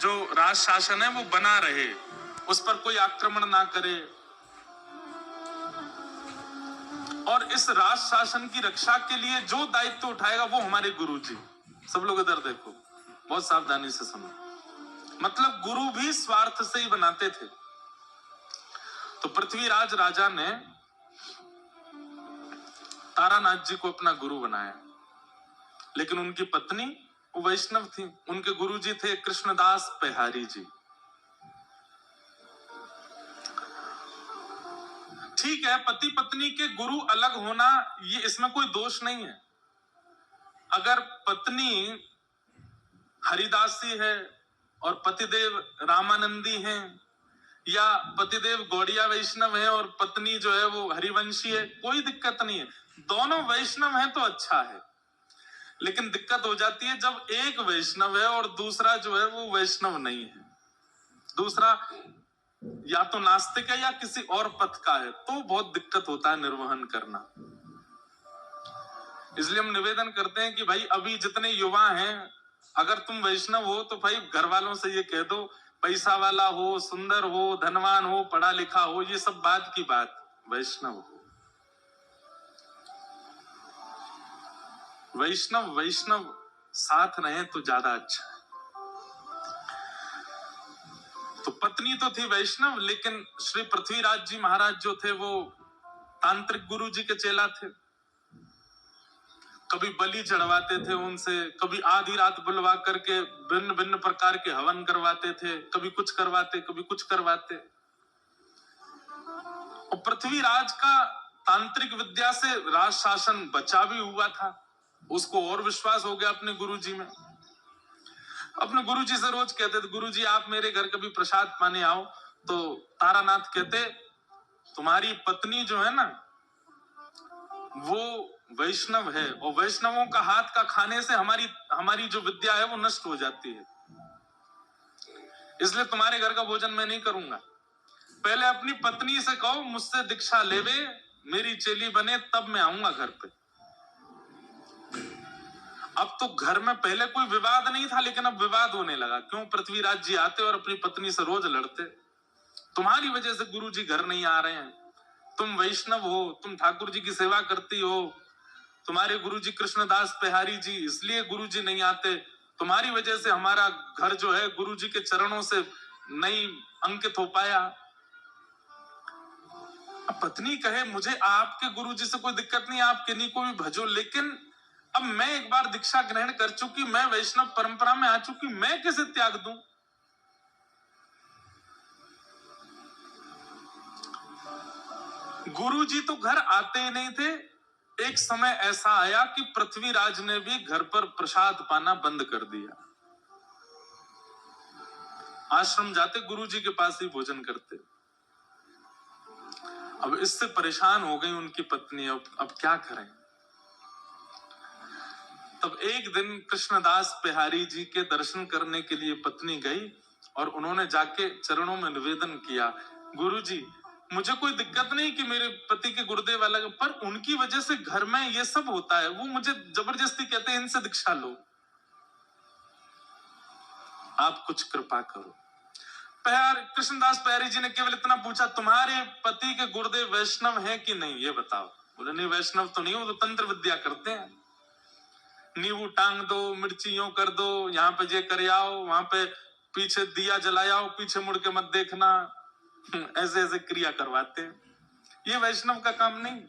जो राज शासन है वो बना रहे, उस पर कोई आक्रमण ना करे, और इस राज शासन की रक्षा के लिए जो दायित्व उठाएगा वो हमारे गुरु जी। सब लोग इधर देखो, बहुत सावधानी से सुनो। मतलब गुरु भी स्वार्थ से ही बनाते थे। तो पृथ्वीराज राजा ने तारानाथ जी को अपना गुरु बनाया, लेकिन उनकी पत्नी वो वैष्णव थी। उनके गुरु जी थे कृष्णदास पेहारी जी। ठीक है, पति पत्नी के गुरु अलग होना, ये इसमें कोई दोष नहीं है। अगर पत्नी हरिदासी है और पतिदेव रामानंदी हैं, या पतिदेव गौड़िया वैष्णव है और पत्नी जो है वो हरिवंशी है, कोई दिक्कत नहीं है। दोनों वैष्णव हैं तो अच्छा है। लेकिन दिक्कत हो जाती है जब एक वैष्णव है और दूसरा जो है वो वैष्णव नहीं है, दूसरा या तो नास्तिक है या किसी और पथ का है, तो बहुत दिक्कत होता है निर्वहन करना। इसलिए हम निवेदन करते हैं कि भाई अभी जितने युवा हैं, अगर तुम वैष्णव हो तो भाई घर वालों से ये कह दो, पैसा वाला हो, सुंदर हो, धनवान हो, पढ़ा लिखा हो, ये सब बात की बात, वैष्णव हो। वैष्णव वैष्णव साथ रहे तो ज्यादा अच्छा है। तो पत्नी तो थी वैष्णव, लेकिन श्री पृथ्वीराज जी महाराज जो थे वो तांत्रिक गुरु जी के चेला थे। कभी बलि चढ़वाते थे उनसे, कभी आधी रात बुलवा करके भिन्न भिन्न प्रकार के हवन करवाते थे, कभी कुछ करवाते कभी कुछ करवाते। और पृथ्वीराज का तांत्रिक विद्या से राज शासन बचा भी हुआ था। उसको और विश्वास हो गया अपने गुरुजी में। अपने गुरुजी से रोज कहते थे, गुरुजी आप मेरे घर कभी प्रसाद पाने आओ। तो तारानाथ कहते, तुम्हारी पत्नी जो है ना वो वैष्णव है, और वैष्णवों का हाथ का खाने से हमारी जो विद्या है वो नष्ट हो जाती है, इसलिए तुम्हारे घर का भोजन मैं नहीं करूंगा। पहले अपनी पत्नी से कहो मुझसे दीक्षा लेवे, मेरी चेली बने, तब मैं आऊंगा घर पे। अब तो घर में पहले कोई विवाद नहीं था, लेकिन अब विवाद होने लगा। क्यों? पृथ्वीराज जी आते और अपनी पत्नी से रोज लड़ते, तुम्हारी वजह से गुरु जी घर नहीं आ रहे हैं, तुम वैष्णव हो, तुम ठाकुर जी की सेवा करती हो, तुम्हारे गुरु जी कृष्णदास पेहारी जी, इसलिए गुरु जी नहीं आते, तुम्हारी वजह से हमारा घर जो है गुरु जी के चरणों से नहीं अंकित हो पाया। अब पत्नी कहे मुझे आपके गुरु जी से कोई दिक्कत नहीं, आप किन्हीं को भी भजो, लेकिन अब मैं एक बार दीक्षा ग्रहण कर चुकी, मैं वैष्णव परंपरा में आ चुकी, मैं कैसे त्याग दूं? गुरु जी तो घर आते ही नहीं थे। एक समय ऐसा आया कि पृथ्वीराज ने भी घर पर प्रसाद पाना बंद कर दिया। आश्रम जाते गुरु जी के पास ही भोजन करते। अब इससे परेशान हो गई उनकी पत्नी, अब क्या करें? तब एक दिन कृष्णदास पेहारी जी के दर्शन करने के लिए पत्नी गई और उन्होंने जाके चरणों में निवेदन किया, गुरु जी मुझे कोई दिक्कत नहीं कि मेरे पति के गुरुदेव अलग, पर उनकी वजह से घर में ये सब होता है, वो मुझे जबरदस्ती कहते हैं इनसे दीक्षा लो, आप कुछ कृपा करो। कृष्णदास पेहारी जी ने केवल इतना पूछा, तुम्हारे पति के गुरुदेव वैष्णव हैं कि नहीं, ये बताओ। बोले नहीं, वैष्णव तो नहीं, वो तो तंत्र विद्या करते हैं, नींबू टांग दो, मिर्ची यूं कर दो, यहाँ पे ये कर आओ, वहां पे पीछे दिया जलाओ, पीछे मुड़ के मत देखना, ऐसे ऐसे क्रिया करवाते हैं, ये वैष्णव का काम नहीं।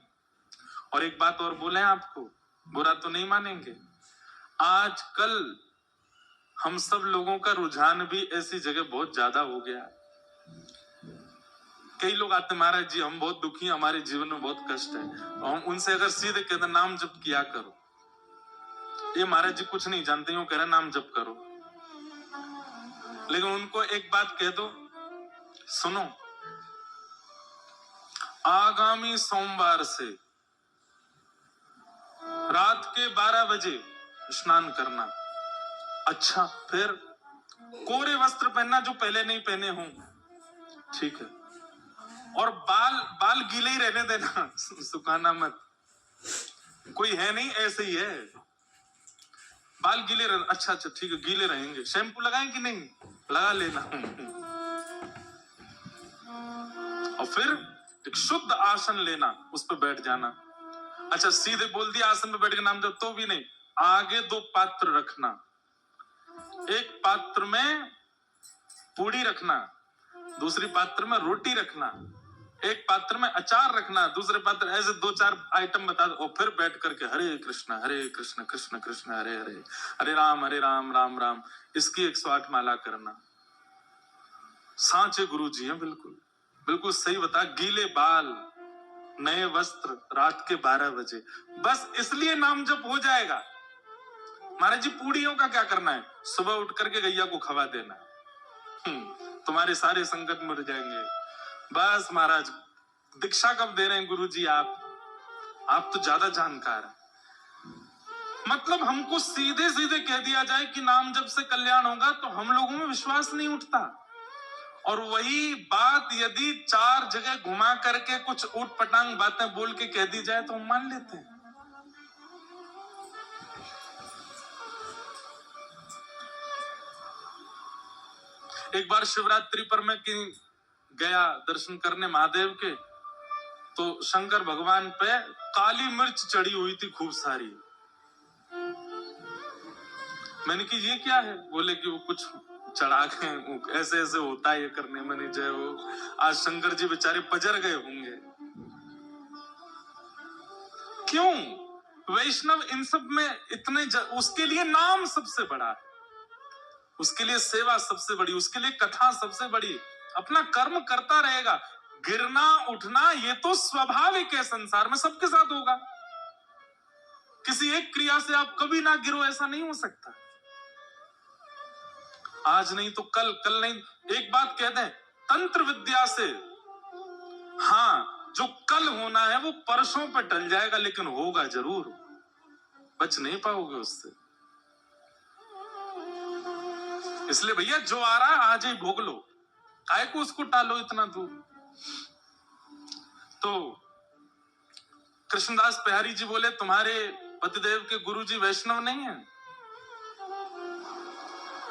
और एक बात और बोले आपको, बुरा तो नहीं मानेंगे, आजकल हम सब लोगों का रुझान भी ऐसी जगह बहुत ज्यादा हो गया। कई लोग आते, महाराज जी हम बहुत दुखी हैं, हमारे जीवन में बहुत कष्ट है, तो हम उनसे अगर सीधे कहते नाम जप किया करो, ये महाराज जी कुछ नहीं जानते, यूं कह रहे नाम जप करो, लेकिन उनको एक बात कह दो, सुनो आगामी सोमवार से रात के 12 बजे स्नान करना। अच्छा, फिर कोरे वस्त्र पहनना जो पहले नहीं पहने हों, ठीक है, और बाल गीले ही रहने देना, सुखाना मत, कोई है नहीं, ऐसे ही है, बाल गीले रह, अच्छा ठीक है, गीले रहेंगे। शैम्पू लगाएं कि नहीं? लगा लेना। और फिर एक शुद्ध आसन लेना, उस पर बैठ जाना। अच्छा, सीधे बोल दिया आसन पे बैठ के नाम जप, तो भी नहीं, आगे 2 पात्र रखना। एक पात्र में पूड़ी रखना, दूसरी पात्र में रोटी रखना, एक पात्र में अचार रखना, दूसरे पात्र, ऐसे 2-4 आइटम बता दो। और फिर बैठ करके हरे कृष्ण कृष्ण कृष्ण हरे हरे, हरे राम राम राम, इसकी 108 माला करना। सांचे गुरु जी हैं, बिल्कुल बिल्कुल सही बता। गीले बाल, नए वस्त्र, रात के 12 बजे, बस इसलिए नाम जप हो जाएगा। महाराज जी, पूड़ियों का क्या करना है? सुबह उठ करके गैया को खवा देना, तुम्हारे सारे संकट मिट जाएंगे। बस महाराज, दीक्षा कब दे रहे हैं गुरु जी आप तो ज्यादा जानकार हैं। मतलब हमको सीधे सीधे कह दिया जाए कि नाम जप से कल्याण होगा, तो हम लोगों में विश्वास नहीं उठता। और वही बात यदि 4 जगह घुमा करके कुछ ऊटपटांग बातें बोल के कह दी जाए तो हम मान लेते हैं। एक बार शिवरात्रि पर मैं गया दर्शन करने महादेव के, तो शंकर भगवान पे काली मिर्च चढ़ी हुई थी खूब सारी। मैंने कि ये क्या है? बोले कि वो कुछ चढ़ा के ऐसे ऐसे होता है ये करने। मैंने जो वो आज शंकर जी बेचारे पजर गए होंगे। क्यों? वैष्णव इन सब में इतने उसके लिए नाम सबसे बड़ा है, उसके लिए सेवा सबसे बड़ी, उसके लिए कथा सबसे बड़ी। अपना कर्म करता रहेगा, गिरना उठना ये तो स्वाभाविक है, संसार में सबके साथ होगा। किसी एक क्रिया से आप कभी ना गिरो, ऐसा नहीं हो सकता। आज नहीं तो कल, कल नहीं। एक बात कहते हैं, तंत्र विद्या से हाँ, जो कल होना है वो परसों पे टल जाएगा, लेकिन होगा जरूर, बच नहीं पाओगे उससे। इसलिए भैया, जो आ रहा है आज ही भोग लो, काहे को उसको टालो इतना दूर। तो कृष्णदास बिहारी जी बोले, तुम्हारे पतिदेव के गुरुजी वैष्णव नहीं है?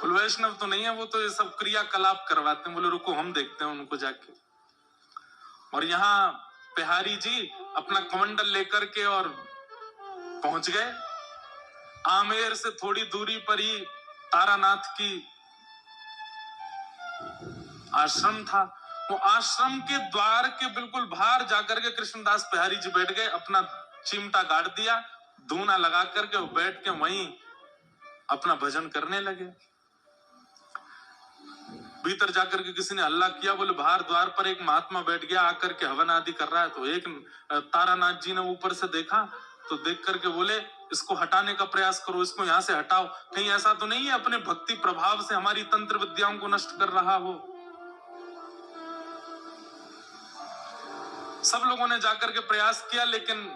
बोले वैष्णव तो नहीं है, वो तो ये सब क्रियाकलाप करवाते हैं। बोले रुको, हम देखते हैं उनको जाके। और यहाँ बिहारी जी अपना कमंडल लेकर के और पहुंच गए। आमेर से थोड़ी दूरी पर ही तारानाथ की आश्रम था। वो आश्रम के द्वार के बिल्कुल बाहर जाकर के कृष्णदास बिहारी जी बैठ गए, अपना चिमटा गाड़ दिया, धूना लगा करके वो बैठ के वहीं अपना भजन करने लगे। भीतर जाकर के किसी ने हल्ला किया, बोले बाहर द्वार पर एक महात्मा बैठ गया, आकर के हवन आदि कर रहा है। तो एक तारानाथ जी ने ऊपर से देखा, तो देख करके बोले, इसको हटाने का प्रयास करो, इसको यहां से हटाओ, कहीं ऐसा तो नहीं है अपने भक्ति प्रभाव से हमारी तंत्र विद्याओं को नष्ट कर रहा हो। सब लोगों ने जाकर के प्रयास किया, लेकिन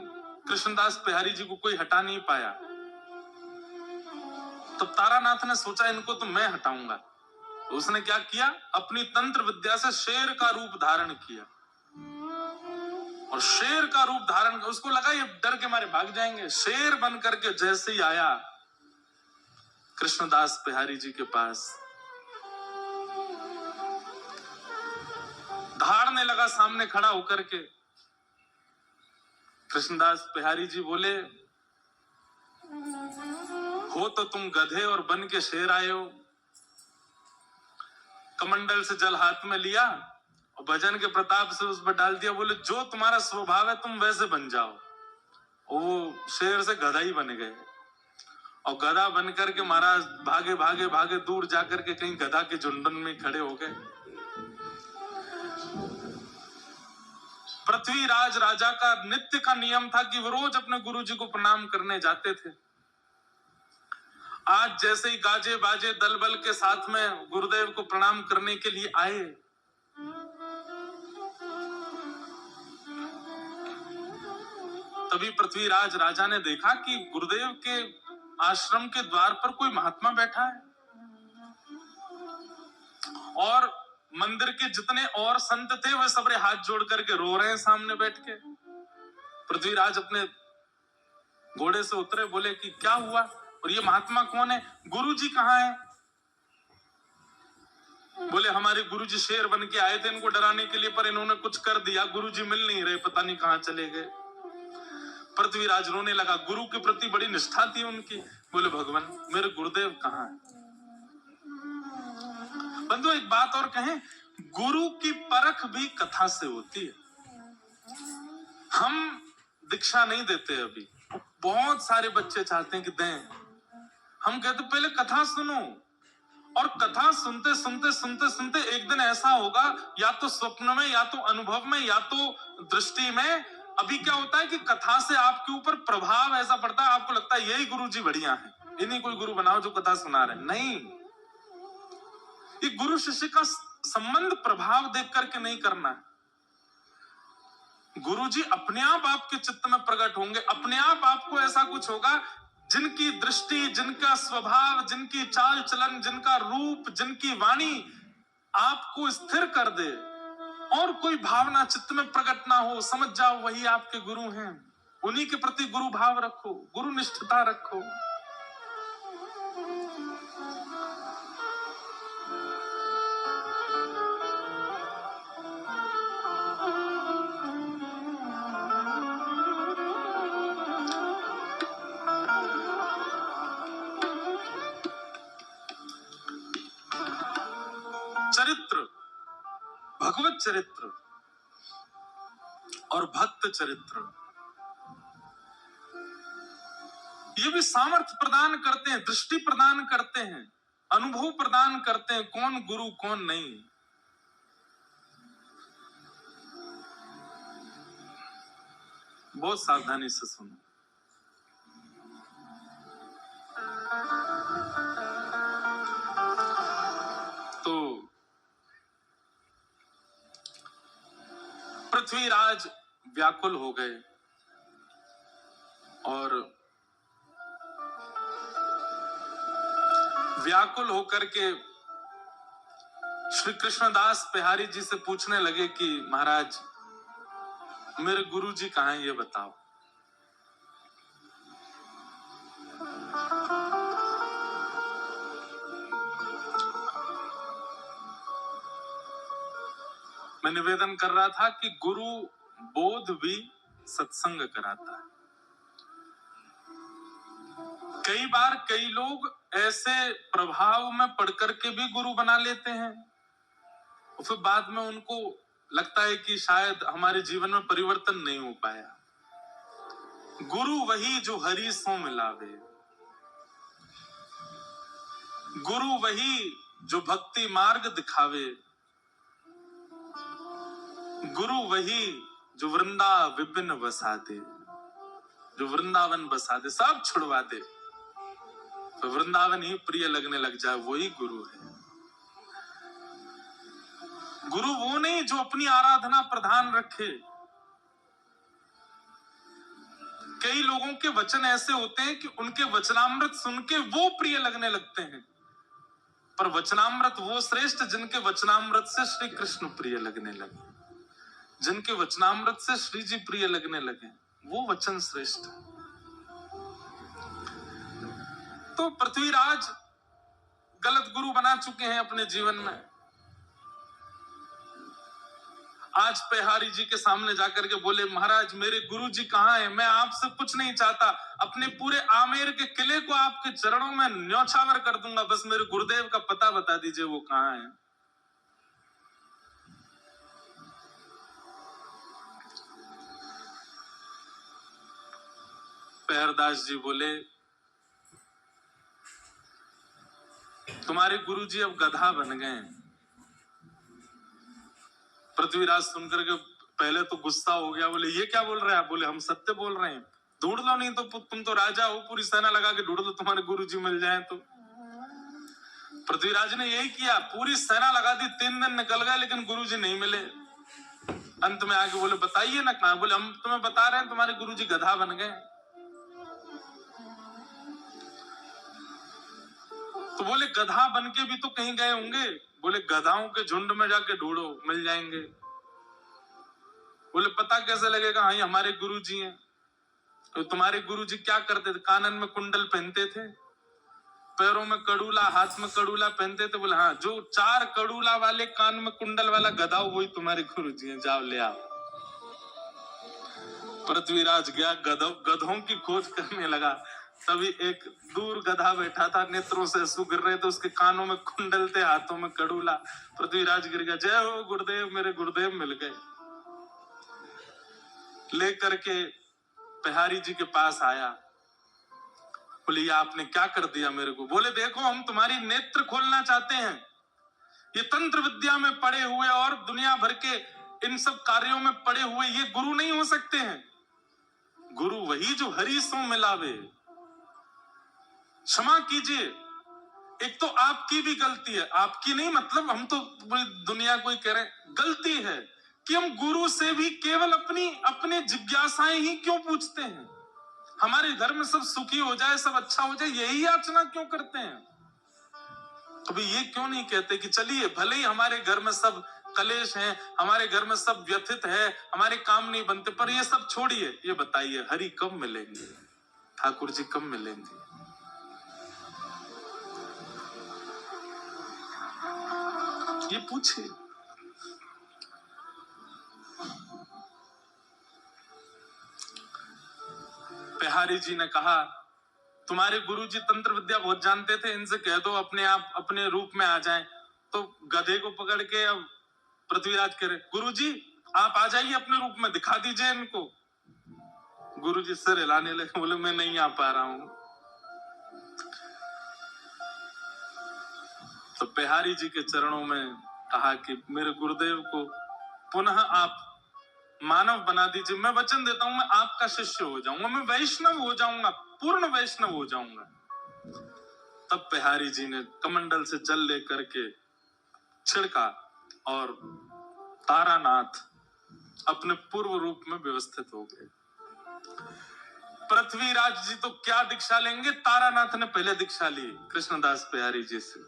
कृष्णदास बिहारी जी को कोई हटा नहीं पाया। तो तारानाथ ने सोचा, इनको तो मैं हटाऊंगा। तो उसने क्या किया, अपनी तंत्र विद्या से शेर का रूप धारण किया। और शेर का रूप धारण, उसको लगा ये डर के मारे भाग जाएंगे। शेर बन करके जैसे ही आया कृष्णदास बिहारी जी के पास, धाड़ने लगा सामने खड़ा होकर के। कृष्णदास बिहारी जी बोले, हो तो तुम गधे और बन के शेर आए हो। कमंडल से जल हाथ में लिया और भजन के प्रताप से उस पर डाल दिया। बोले जो तुम्हारा स्वभाव है तुम वैसे बन जाओ। वो शेर से गधा ही बन गए। और गधा बन करके महाराज भागे भागे भागे दूर जाकर के कहीं गधा के झुंडन में खड़े हो गए। पृथ्वीराज राजा का नित्य का नियम था कि वो रोज अपने गुरु जी को प्रणाम करने जाते थे। आज जैसे ही गाजे बाजे दल बल के साथ में गुरुदेव को प्रणाम करने के लिए आए, तभी पृथ्वीराज राजा ने देखा कि गुरुदेव के आश्रम के द्वार पर कोई महात्मा बैठा है, और मंदिर के जितने और संत थे वे सबरे हाथ जोड़ करके रो रहे हैं सामने बैठ के। पृथ्वीराज अपने घोड़े से उतरे, बोले कि क्या हुआ और ये महात्मा कौन है, गुरु जी कहाँ है? बोले हमारे गुरुजी शेर बन के आए थे इनको डराने के लिए, पर इन्होंने कुछ कर दिया, गुरुजी मिल नहीं रहे, पता नहीं कहां चले गए। पृथ्वीराज रोने लगा, गुरु के प्रति बड़ी निष्ठा थी उनकी। बोले भगवान मेरे गुरुदेव कहां है? बंधु एक बात और कहें, गुरु की परख भी कथा से होती है। हम दीक्षा नहीं देते अभी, बहुत सारे बच्चे चाहते हैं कि दें, हम कहते पहले कथा सुनो, और कथा सुनते सुनते सुनते सुनते एक दिन ऐसा होगा, या तो स्वप्न में, या तो अनुभव में, या तो दृष्टि में। अभी क्या होता है कि कथा से आपके ऊपर प्रभाव ऐसा पड़ता है, आपको लगता है यही गुरु जी बढ़िया है, इन्हीं कोई गुरु बनाओ जो कथा सुना रहे। नहीं, ये गुरु शिष्य का संबंध प्रभाव देख करके नहीं करना है। गुरु जी अपने आप आपके चित्त में प्रकट होंगे, अपने आप आपको ऐसा कुछ होगा, जिनकी दृष्टि, जिनका स्वभाव, जिनकी चाल चलन, जिनका रूप, जिनकी वाणी आपको स्थिर कर दे, और कोई भावना चित्त में प्रकट ना हो, समझ जाओ वही आपके गुरु हैं। उन्हीं के प्रति गुरु भाव रखो, गुरु निष्ठता रखो। चरित्र, भगवत चरित्र और भक्त चरित्र, ये भी सामर्थ्य प्रदान करते हैं, दृष्टि प्रदान करते हैं, अनुभव प्रदान करते हैं, कौन गुरु कौन नहीं। बहुत सावधानी से सुनो। तो पृथ्वीराज व्याकुल हो गए, और व्याकुल होकर के श्री कृष्णदास बिहारी जी से पूछने लगे कि महाराज मेरे गुरु जी कहां हैं, ये बताओ। मैं निवेदन कर रहा था कि गुरु बोध भी सत्संग कराता है। कई बार कई लोग ऐसे प्रभाव में पढ़ करके भी गुरु बना लेते हैं, और फिर बाद में उनको लगता है कि शायद हमारे जीवन में परिवर्तन नहीं हो पाया। गुरु वही जो हरि सो मिलावे, गुरु वही जो भक्ति मार्ग दिखावे, गुरु वही जो वृंदा विपिन बसा दे, जो वृंदावन बसा दे, सब छुड़वा दे, तो वृंदावन ही प्रिय लगने लग जाए, वही गुरु है। गुरु वो नहीं जो अपनी आराधना प्रधान रखे। कई लोगों के वचन ऐसे होते हैं कि उनके वचनामृत सुन के वो प्रिय लगने लगते हैं, पर वचनामृत वो श्रेष्ठ जिनके वचनामृत से श्री कृष्ण प्रिय लगने लगे, जिनके वचनामृत से श्री जी प्रिय लगने लगे, वो वचन श्रेष्ठ। तो पृथ्वीराज गलत गुरु बना चुके हैं अपने जीवन में। आज बिहारी जी के सामने जाकर के बोले महाराज मेरे गुरु जी कहां हैं, मैं आपसे कुछ नहीं चाहता, अपने पूरे आमेर के किले को आपके चरणों में न्यौछावर कर दूंगा, बस मेरे गुरुदेव का पता बता दीजिए वो कहां है। पहरदास जी बोले तुम्हारे गुरुजी अब गधा बन गए। पृथ्वीराज सुनकर के पहले तो गुस्सा हो गया, बोले ये क्या बोल रहे हैं आप? बोले हम सत्य बोल रहे हैं, ढूंढ लो, नहीं तो तुम तो राजा हो, पूरी सेना लगा के ढूंढ लो, तुम्हारे गुरुजी मिल जाएं तो। पृथ्वीराज ने यही किया, पूरी सेना लगा दी, 3 दिन निकल गए लेकिन गुरुजी नहीं मिले। अंत में आके बोले बताइए ना कहां? बोले हम तुम्हें बता रहे हैं तुम्हारे गुरुजी गधा बन गए। तो बोले गधा बन के भी तो कहीं गए होंगे। बोले गधाओं के झुंड में जाके ढूंढो, मिल जाएंगे। बोले पता कैसे लगेगा? हाँ हमारे गुरुजी हैं। तो तुम्हारे गुरुजी क्या करते थे? कानन में कुंडल पहनते थे, पैरों में कड़ूला, हाथ में कड़ूला पहनते थे। बोले हाँ, जो 4 कड़ूला वाले कान में कुंडल वाला गधा वही तुम्हारे गुरुजी हैं, जाओ ले आओ। पृथ्वीराज गया, गधों की खोज करने लगा। तभी एक दूर गधा बैठा था, नेत्रों से आंसू गिर रहे थे, उसके कानों में कुंडल थे, हाथों में कड़ूला। पृथ्वीराज गिर गया, जय हो गुरुदेव, मेरे गुरुदेव मिल गए। लेकर के बिहारी जी के पास आया। बोले आपने क्या कर दिया मेरे को? बोले देखो, हम तुम्हारी नेत्र खोलना चाहते हैं। ये तंत्र विद्या में पड़े हुए और दुनिया भर के इन सब कार्यों में पड़े हुए ये गुरु नहीं हो सकते हैं। गुरु वही जो हरि सो मिलावे। क्षमा कीजिए, एक तो आपकी भी गलती है, आपकी नहीं मतलब हम तो दुनिया को ही कह रहे हैं, गलती है कि हम गुरु से भी केवल अपने जिज्ञासाएं ही क्यों पूछते हैं। हमारे घर में सब सुखी हो जाए, सब अच्छा हो जाए, यही याचना क्यों करते हैं? कभी ये क्यों नहीं कहते कि चलिए भले ही हमारे घर में सब कलेश हैं, हमारे घर में सब व्यथित है, हमारे काम नहीं बनते, पर ये सब छोड़िए, ये बताइए हरि कब मिलेंगे, ठाकुर जी कब मिलेंगे? ये पूछिए। बिहारी जी ने कहा तुम्हारे गुरुजी तंत्र विद्या बहुत जानते थे, इनसे कह दो अपने आप अपने रूप में आ जाएं। तो गधे को पकड़ के अब पृथ्वीराज कह रहे गुरुजी आप आ जाइए अपने रूप में, दिखा दीजिए इनको। गुरुजी सिर हिलाने लगे, बोले मैं नहीं आ पा रहा हूं। तो बिहारी जी के चरणों में कहा कि मेरे गुरुदेव को पुनः आप मानव बना दीजिए, मैं वचन देता हूं मैं आपका शिष्य हो जाऊंगा, मैं वैष्णव हो जाऊंगा, पूर्ण वैष्णव हो जाऊंगा। तब बिहारी जी ने कमंडल से जल लेकर के छिड़का और तारानाथ अपने पूर्व रूप में व्यवस्थित हो गए। पृथ्वीराज जी तो क्या दीक्षा लेंगे, तारानाथ ने पहले दीक्षा ली कृष्णदास बिहारी जी से,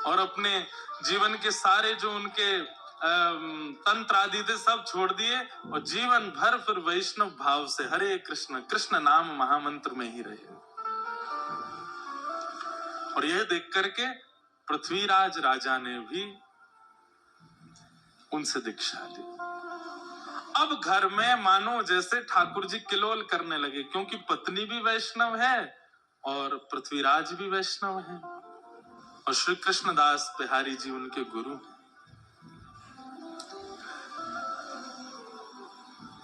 और अपने जीवन के सारे जो उनके तंत्र आदि थे सब छोड़ दिए और जीवन भर फिर वैष्णव भाव से हरे कृष्ण कृष्ण नाम महामंत्र में ही रहे। और यह देख करके पृथ्वीराज राजा ने भी उनसे दीक्षा ली। अब घर में मानो जैसे ठाकुर जी किलोल करने लगे, क्योंकि पत्नी भी वैष्णव है और पृथ्वीराज भी वैष्णव है और श्री कृष्णदास बिहारी जी उनके गुरु।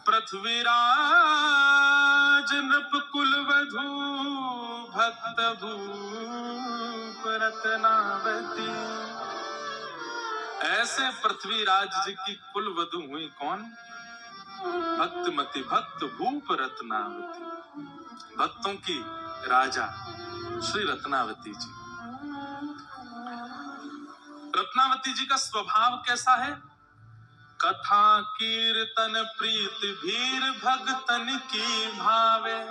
पृथ्वीराज नृप कुल वधू भक्त भूप रत्नावती। ऐसे पृथ्वीराज जी की कुल वधू हुई कौन? भक्तमती, भक्त भूप रत्नावती, भक्तों की राजा श्री रत्नावती जी। रत्नावती जी का स्वभाव कैसा है? कथा कीर्तन प्रीत भीर भक्तन की भावे।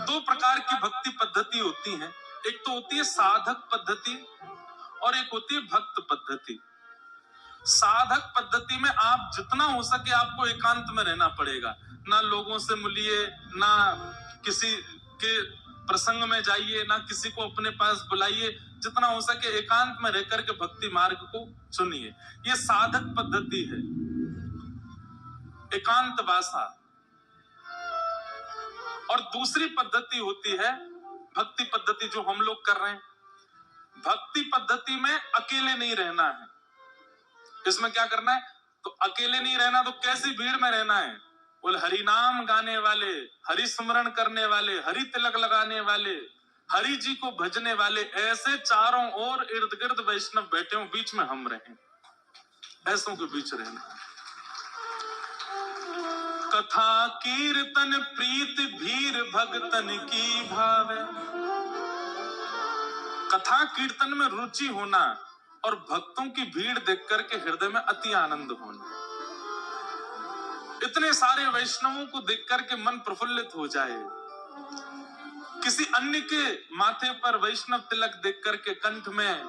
2 प्रकार की भक्ति पद्धति होती है, एक तो होती है साधक पद्धति और एक होती है भक्त पद्धति। साधक पद्धति में आप जितना हो सके आपको एकांत में रहना पड़ेगा, ना लोगों से मिलिए, ना किसी के प्रसंग में जाइए, ना किसी को अपने पास बुलाइए, जितना हो सके एकांत में रहकर के भक्ति मार्ग को चुनिए। ये साधक पद्धति है, एकांत वासा। और दूसरी पद्धति होती है भक्ति पद्धति, जो हम लोग कर रहे हैं। भक्ति पद्धति में अकेले नहीं रहना है। इसमें क्या करना है? तो अकेले नहीं रहना, तो कैसी भीड़ में रहना है? बोले हरि नाम गाने वाले, हरि स्मरण करने वाले, हरि तिलक लगाने वाले, हरि जी को भजने वाले, ऐसे चारों ओर इर्द गिर्द वैष्णव बैठे हो, बीच में हम रहें, ऐसों के बीच रहना। कथा कीर्तन प्रीत भीर भगतन की भावे। कथा कीर्तन में रुचि होना और भक्तों की भीड़ देख करके हृदय में अति आनंद होना। इतने सारे वैष्णवों को देख करके मन प्रफुल्लित हो जाए। किसी अन्य के माथे पर वैष्णव तिलक देख करके, कंठ में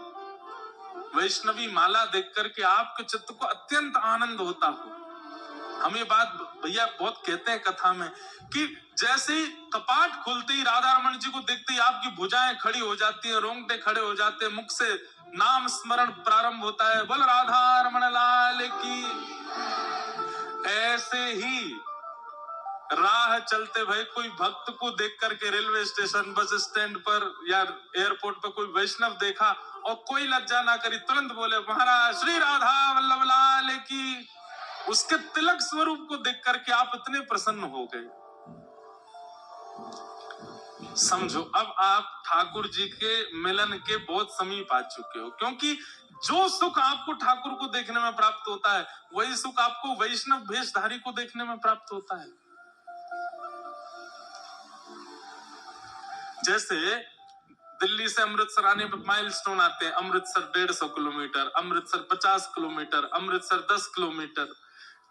वैष्णवी माला देख करके आपके चित्त को अत्यंत आनंद होता हो। हम ये बात भैया बहुत कहते हैं कथा में कि जैसे ही कपाट खुलते ही राधा रमन जी को देखते ही आपकी भुजाएं खड़ी हो जाती है, रोंगटे खड़े हो जाते हैं, मुख से नाम स्मरण प्रारंभ होता है, बोल राधा रमन लाल की। ऐसे ही राह चलते भाई कोई भक्त को देख करके रेलवे स्टेशन, बस स्टैंड पर या एयरपोर्ट पर कोई वैष्णव देखा और कोई लज्जा ना करी, तुरंत बोले महाराज श्री राधा वल्लभ लाल की। उसके तिलक स्वरूप को देख करके आप इतने प्रसन्न हो गए। समझो अब आप ठाकुर जी के मिलन के बहुत समीप आ चुके हो, क्योंकि जो सुख आपको ठाकुर को देखने में प्राप्त होता है वही सुख आपको वैष्णव भेषधारी को देखने में प्राप्त होता है। जैसे दिल्ली से अमृतसर आने पर माइलस्टोन आते हैं, Amritsar 150 kilometre, Amritsar 50 kilometre, Amritsar 10 kilometre.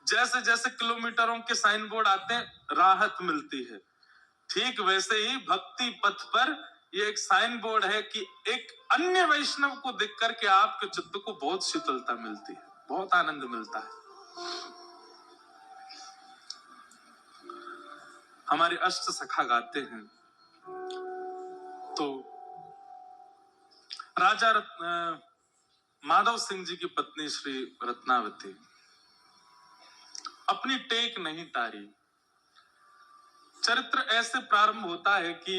जैसे जैसे किलोमीटरों के साइन बोर्ड आते हैं राहत मिलती है। ठीक वैसे ही भक्ति पथ पर ये एक साइन बोर्ड है कि एक अन्य वैष्णव को देख करके आपके चित्त को बहुत शीतलता मिलती है, बहुत आनंद मिलता है। हमारे अष्ट सखा गाते हैं तो राजा माधव सिंह जी की पत्नी श्री रत्नावती अपनी टेक नहीं तारी। चरित्र ऐसे प्रारंभ होता है कि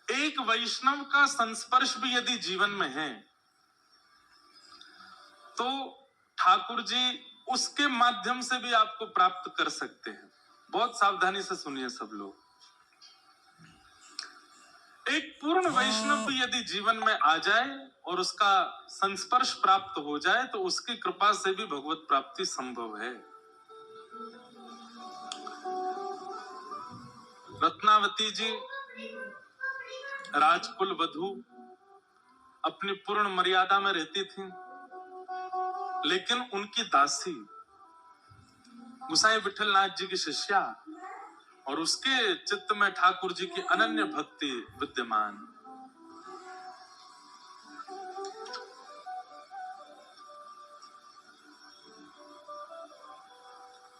एक वैष्णव का संस्पर्श भी यदि जीवन में है तो ठाकुर जी उसके माध्यम से भी आपको प्राप्त कर सकते हैं। बहुत सावधानी से सुनिए सब लोग। एक पूर्ण वैष्णव भी यदि जीवन में आ जाए और उसका संस्पर्श प्राप्त हो जाए तो उसकी कृपा से भी भगवत प्राप्ति संभव है। रत्नावती जी राजकुल वधू अपनी पूर्ण मर्यादा में रहती थी, लेकिन उनकी दासी गुसाई विठलनाथ जी की शिष्या और उसके चित्त में ठाकुर जी की अनन्य भक्ति विद्यमान।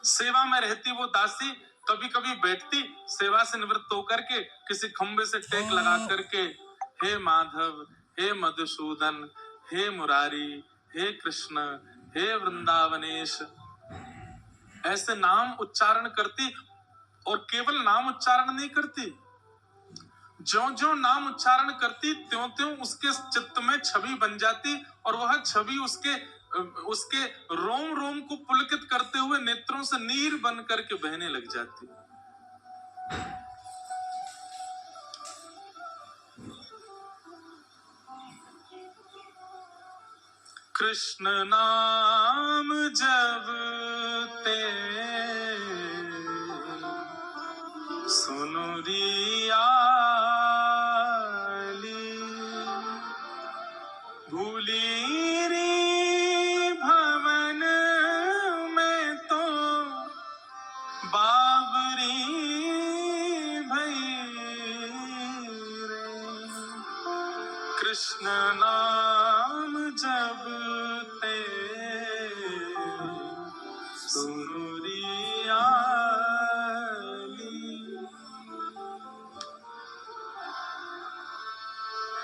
सेवा में रहती वो दासी कभी कभी बैठती सेवा से निवृत्त होकर के किसी खंबे से टेक लगा करके हे माधव, हे मधुसूदन, हे मुरारी, हे कृष्ण, हे वृंदावनेश ऐसे नाम उच्चारण करती। और केवल नाम उच्चारण नहीं करती, ज्यों-ज्यों नाम उच्चारण करती त्यों-त्यों उसके चित्त में छवि बन जाती और वह छवि उसके रोम रोम को पुलकित करते हुए नेत्रों से नीर बन करके बहने लग जाती। कृष्ण नाम जपते सुनु रियाली भूली रे भवन में तो बाबरी भई रे। कृष्ण नाम जपते सुनु रियाली।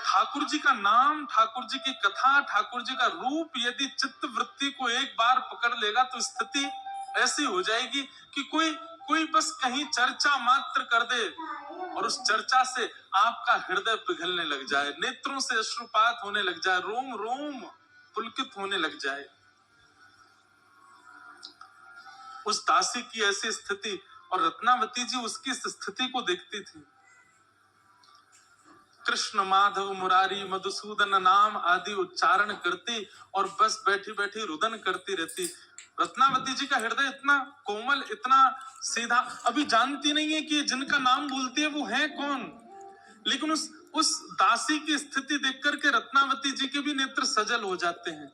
ठाकुर जी का नाम, ठाकुर जी की कथा, ठाकुर जी का रूप यदि चित्त वृत्ति को एक बार पकड़ लेगा तो स्थिति ऐसी हो जाएगी कि कोई बस कहीं चर्चा मात्र कर दे और उस चर्चा से आपका हृदय पिघलने लग जाए, नेत्रों से अश्रुपात होने लग जाए, रोम रोम पुलकित होने लग जाए। उस दासी की ऐसी स्थिति और रत्नावती जी उसकी स्थिति को देखती थी। कृष्ण, माधव, मुरारी, मधुसूदन नाम आदि उच्चारण करती और बस बैठी बैठी रुदन करती रहती। रत्नावती जी का हृदय इतना कोमल, इतना सीधा, अभी जानती नहीं है कि जिनका नाम बोलती है वो है कौन, लेकिन उस दासी की स्थिति देख करके रत्नावती जी के भी नेत्र सजल हो जाते हैं।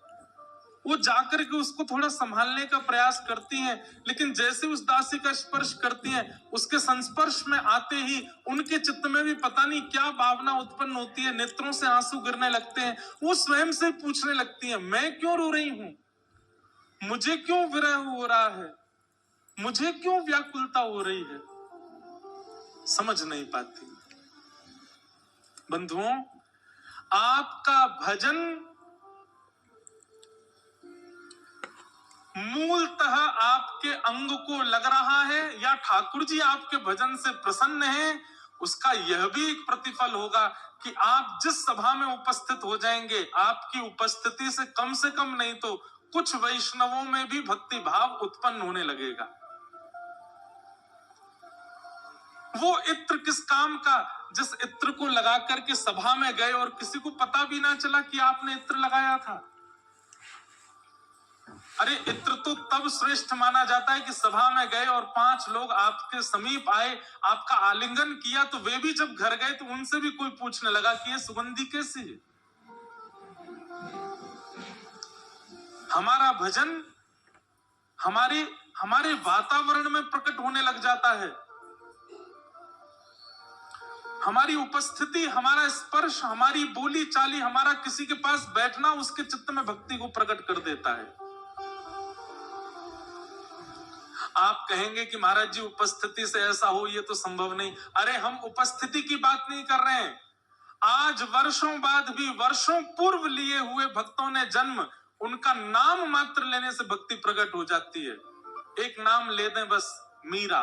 वो जाकर के उसको थोड़ा संभालने का प्रयास करती हैं, लेकिन जैसे उस दासी का स्पर्श करती हैं, उसके संस्पर्श में आते ही उनके चित्त में भी पता नहीं क्या भावना उत्पन्न होती है, नेत्रों से आंसू गिरने लगते हैं। वो स्वयं से पूछने लगती हैं, मैं क्यों रो रही हूं, मुझे क्यों विरह हो रहा है, मुझे क्यों व्याकुलता हो रही है, समझ नहीं पाती। बंधुओं, आपका भजन मूलतः आपके अंग को लग रहा है या ठाकुर जी आपके भजन से प्रसन्न हैं, उसका यह भी एक प्रतिफल होगा कि आप जिस सभा में उपस्थित हो जाएंगे, आपकी उपस्थिति से कम नहीं तो कुछ वैष्णवों में भी भक्ति भाव उत्पन्न होने लगेगा। वो इत्र किस काम का, जिस इत्र को लगा करके सभा में गए और किसी को पता भी ना चला कि आपने इत्र लगाया था। अरे इत्र तो तब श्रेष्ठ माना जाता है कि सभा में गए और 5 लोग आपके समीप आए, आपका आलिंगन किया, तो वे भी जब घर गए तो उनसे भी कोई पूछने लगा कि ये सुगंधी कैसी है। हमारा भजन हमारे वातावरण में प्रकट होने लग जाता है। हमारी उपस्थिति, हमारा स्पर्श, हमारी बोली चाली, हमारा किसी के पास बैठना उसके चित्त में भक्ति को प्रकट कर देता है। आप कहेंगे कि महाराज जी उपस्थिति से ऐसा हो, ये तो संभव नहीं। अरे हम उपस्थिति की बात नहीं कर रहे हैं। आज वर्षों बाद भी वर्षों पूर्व लिए हुए भक्तों ने जन्म, उनका नाम मात्र लेने से भक्ति प्रकट हो जाती है। एक नाम ले दें बस, मीरा,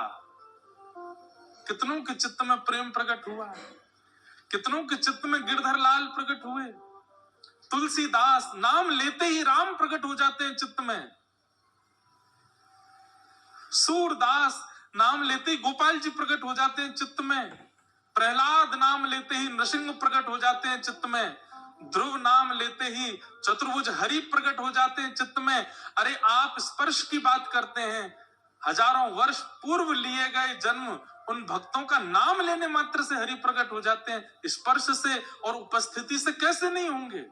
कितनों के चित्त में प्रेम प्रकट हुआ, कितनों के चित्त में गिरधर लाल प्रकट हुए, तुलसीदास, नाम लेते ही राम प्रकट हो जाते हैं चित्त में। सूरदास, नाम लेते ही गोपाल जी प्रकट हो जाते हैं चित्त में। प्रहलाद, नाम लेते ही नृसिंह प्रकट हो जाते हैं चित्त में। ध्रुव, नाम लेते ही चतुर्भुज हरि प्रकट हो जाते हैं चित्त में। अरे आप स्पर्श की बात करते हैं, हजारों वर्ष पूर्व लिए गए जन्म, उन भक्तों का नाम लेने मात्र से हरि प्रकट हो जाते हैं। स्पर्श से और उपस्थिति से कैसे नहीं होंगे?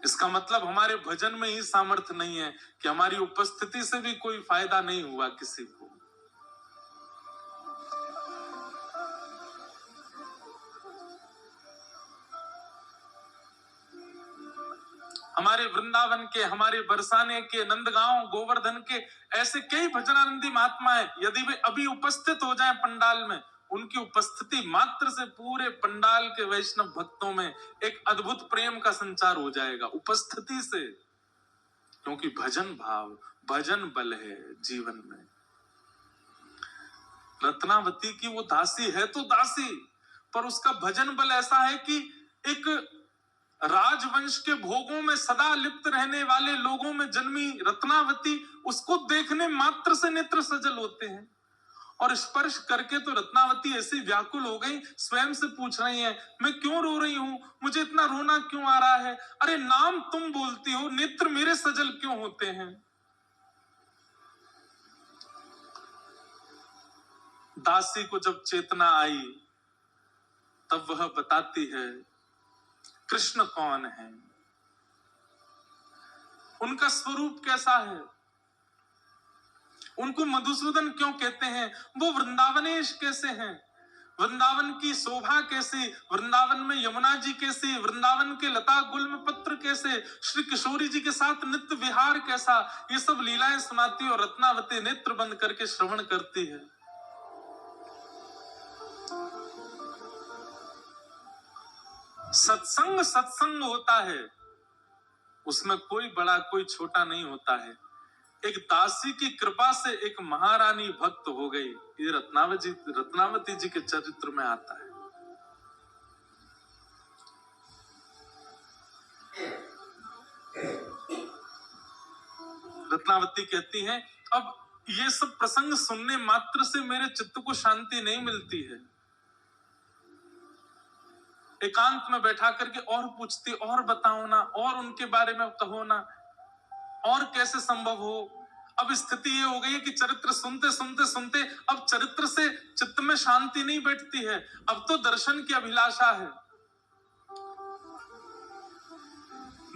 इसका मतलब हमारे भजन में ही सामर्थ्य नहीं है कि हमारी उपस्थिति से भी कोई फायदा नहीं हुआ किसी को। हमारे वृंदावन के, हमारे बरसाने के, नंदगांव, गोवर्धन के ऐसे कई भजनानंदी महात्मा है, यदि वे अभी उपस्थित हो जाएं पंडाल में, उनकी उपस्थिति मात्र से पूरे पंडाल के वैष्णव भक्तों में एक अद्भुत प्रेम का संचार हो जाएगा, उपस्थिति से। क्योंकि भजन भाव, भजन बल है जीवन में। रत्नावती की वो दासी है तो दासी, पर उसका भजन बल ऐसा है कि एक राजवंश के भोगों में सदा लिप्त रहने वाले लोगों में जन्मी रत्नावती, उसको देखने मात्र से नेत्र सजल होते हैं। और स्पर्श करके तो रत्नावती ऐसी व्याकुल हो गई, स्वयं से पूछ रही हैं, मैं क्यों रो रही हूं, मुझे इतना रोना क्यों आ रहा है? अरे नाम तुम बोलती हो, नेत्र मेरे सजल क्यों होते हैं? दासी को जब चेतना आई, तब वह बताती है कृष्ण कौन है, उनका स्वरूप कैसा है, उनको मधुसूदन क्यों कहते हैं, वो वृंदावनेश कैसे हैं, वृंदावन की शोभा कैसी, वृंदावन में यमुना जी कैसी, वृंदावन के लता गुल्म पत्र कैसे, श्री किशोरी जी के साथ नित्य विहार कैसा, ये सब लीलाएं सुनाती और रत्नावती नेत्र बंद करके श्रवण करती है। सत्संग सत्संग होता है, उसमें कोई बड़ा कोई छोटा नहीं होता है। एक दासी की कृपा से एक महारानी भक्त हो गई, ये रत्नावती जी के चरित्र में आता है। रत्नावती कहती हैं, अब ये सब प्रसंग सुनने मात्र से मेरे चित्त को शांति नहीं मिलती है। एकांत में बैठा करके और पूछती, और बताओ ना, और उनके बारे में कहो ना, और कैसे संभव हो। अब स्थिति ये हो गई है कि चरित्र सुनते सुनते सुनते अब चरित्र से चित्त में शांति नहीं बैठती है, अब तो दर्शन की अभिलाषा है।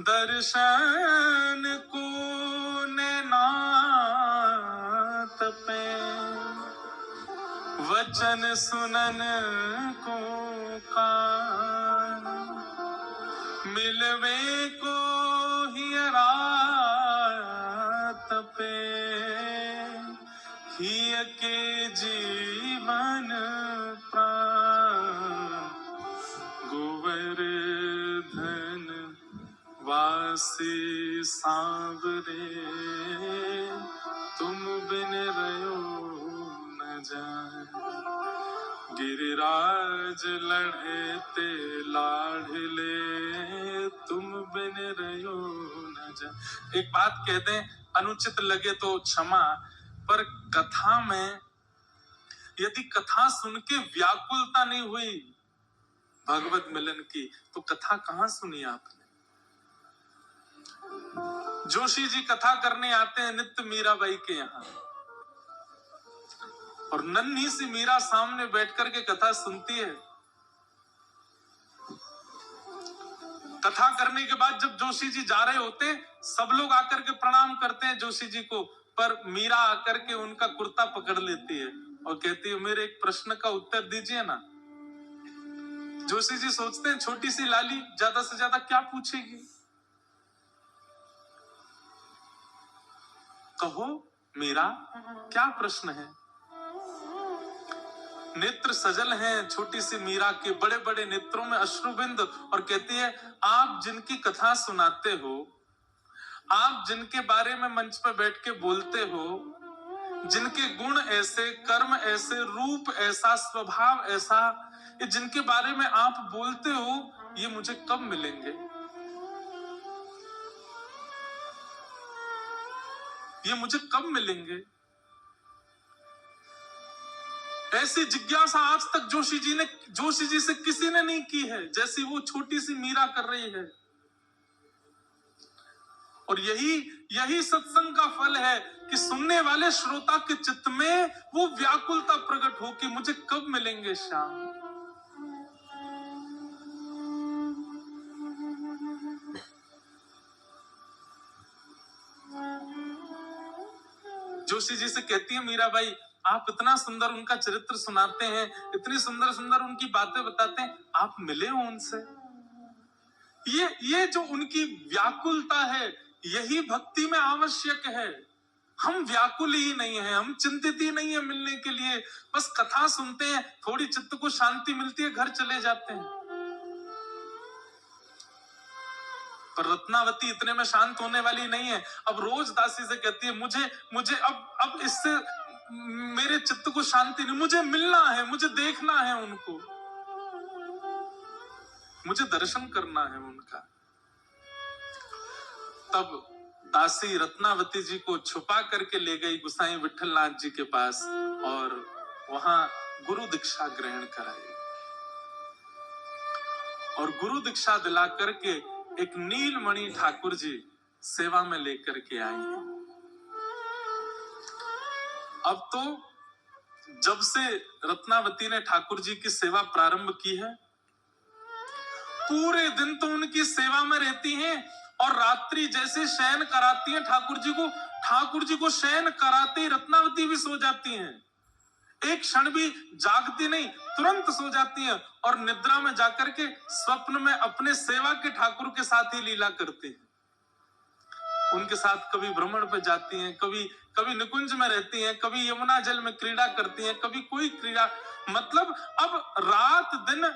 दर्शन को नैनात पे, वचन सुनन को कान, मिलवे को ही रात पे, हिय के जीवन प्राण गोवर्धन वासी सांवरे तुम बिन रयो न जाए गिरिराज लड़ते लाढ़ले तुम बिन रयो न जाए। एक बात कह दें, अनुचित लगे तो क्षमा, पर कथा में यदि कथा सुन के व्याकुलता नहीं हुई भगवत मिलन की तो कथा कहां सुनी आपने। जोशी जी कथा करने आते हैं नित्य मीराबाई के यहाँ, और नन्ही सी मीरा सामने बैठ करके कथा सुनती है। कथा करने के बाद जब जोशी जी जा रहे होते, सब लोग आकर के प्रणाम करते हैं जोशी जी को, पर मीरा आकर के उनका कुर्ता पकड़ लेती है और कहती है मेरे एक प्रश्न का उत्तर दीजिए ना। जोशी जी सोचते हैं छोटी सी लाली ज्यादा से ज्यादा क्या पूछेगी, कहो मीरा क्या प्रश्न है। नेत्र सजल हैं छोटी सी मीरा के, बड़े बड़े नेत्रों में अश्रुबिंद, और कहती है आप जिनकी कथा सुनाते हो, आप जिनके बारे में मंच पर बैठ के बोलते हो, जिनके गुण ऐसे, कर्म ऐसे, रूप ऐसा, स्वभाव ऐसा, ये जिनके बारे में आप बोलते हो, ये मुझे कब मिलेंगे, ये मुझे कब मिलेंगे। ऐसी जिज्ञासा आज तक जोशी जी से किसी ने नहीं की है जैसी वो छोटी सी मीरा कर रही है। और यही सत्संग का फल है कि सुनने वाले श्रोता के चित्त में वो व्याकुलता प्रकट हो कि मुझे कब मिलेंगे श्याम। जोशी जी से कहती है मीराबाई आप इतना सुंदर उनका चरित्र सुनाते हैं, इतनी सुंदर सुंदर उनकी बातें बताते हैं, आप मिले हो उनसे। ये जो उनकी व्याकुलता है यही भक्ति में आवश्यक है। हम व्याकुल ही नहीं है, हम चिंतित ही नहीं है मिलने के लिए, बस कथा सुनते हैं, थोड़ी चित्त को शांति मिलती है, घर चले जाते हैं। पर रत्नावती इतने में शांत होने वाली नहीं है। अब रोज दासी से कहती है मुझे अब इससे मेरे चित्त को शांति नहीं, मुझे मिलना है, मुझे देखना है उनको, मुझे दर्शन करना है उनका। तब दासी रत्नावती जी को छुपा करके ले गई गुसाई विठलनाथ जी के पास और वहां गुरु दीक्षा ग्रहण कराई, और गुरु दीक्षा दिला करके एक नीलमणि ठाकुर जी सेवा में लेकर के आई हैं। अब तो जब से रत्नावती ने ठाकुर जी की सेवा प्रारंभ की है, पूरे दिन तो उनकी सेवा में रहती हैं, और रात्रि जैसे शयन कराती हैं ठाकुर जी को शयन कराते ही रत्नावती भी सो जाती हैं। एक क्षण भी जागती नहीं, तुरंत सो जाती हैं, और निद्रा में जाकर के स्वप्न में अपने सेवा के ठाकुर के साथ ही लीला करती हैं। उनके साथ कभी भ्रमण पे जाती हैं, कभी निकुंज में रहती हैं, कभी यमुना जल में क्रीड़ा करती हैं, कभी कोई क्रीड़ा, मतलब अब रात दिन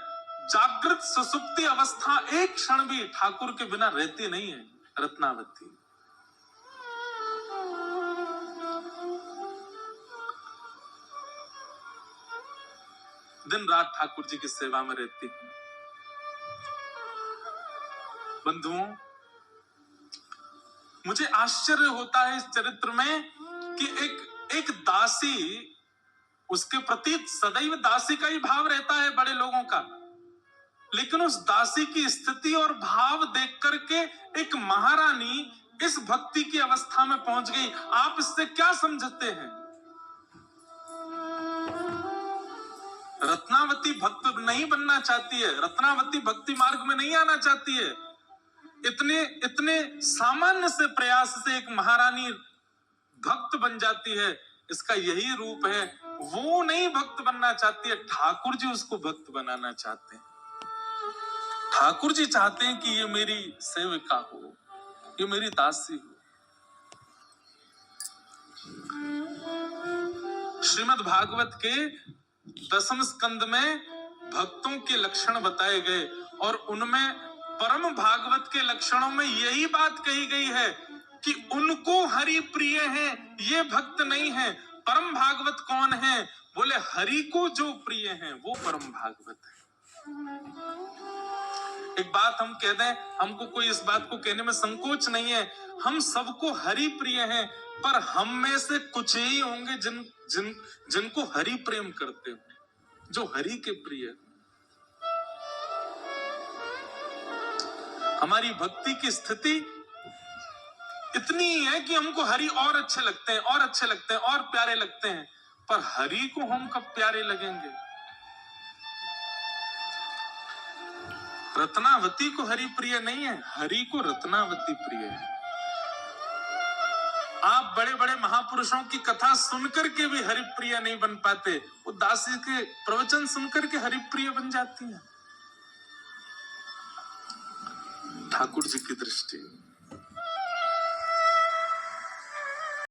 जागृत सुसुप्ति अवस्था एक क्षण भी ठाकुर के बिना रहती नहीं है रत्नावती। दिन रात ठाकुर जी की सेवा में रहती है। बंधुओं, मुझे आश्चर्य होता है इस चरित्र में कि एक दासी, उसके प्रति सदैव दासी का ही भाव रहता है बड़े लोगों का, लेकिन उस दासी की स्थिति और भाव देख करके एक महारानी इस भक्ति की अवस्था में पहुंच गई। आप इससे क्या समझते हैं? रत्नावती भक्त नहीं बनना चाहती है, रत्नावती भक्ति मार्ग में नहीं आना चाहती है। इतने सामान्य से प्रयास से एक महारानी भक्त बन जाती है, इसका यही रूप है। वो नहीं भक्त बनना चाहती है, ठाकुर जी उसको भक्त बनाना चाहते हैं। ठाकुर जी चाहते हैं कि ये मेरी सेविका हो, ये मेरी दासी हो। श्रीमद् भागवत के 10वें स्कंद में भक्तों के लक्षण बताए गए और उनमें परम भागवत के लक्षणों में यही बात कही गई है कि उनको हरि प्रिय है, ये भक्त नहीं है। परम भागवत कौन है? बोले हरि को जो प्रिय है वो परम भागवत है। एक बात हम कह दें, हमको कोई इस बात को कहने में संकोच नहीं है, हम सबको हरि प्रिय हैं, पर हम में से कुछ ही होंगे जिनको हरि प्रेम करते हो, जो हरि के प्रिय। हमारी भक्ति की स्थिति इतनी ही है कि हमको हरि और अच्छे लगते हैं और अच्छे लगते हैं और प्यारे लगते हैं, पर हरि को हम कब प्यारे लगेंगे? रत्नावती को हरि प्रिय नहीं है, हरि को रत्नावती प्रिय है। आप बड़े बड़े महापुरुषों की कथा सुनकर के भी हरि प्रिय नहीं बन पाते, वो दासी के प्रवचन सुनकर के हरि प्रिय बन जाती हैं। ठाकुर जी की दृष्टि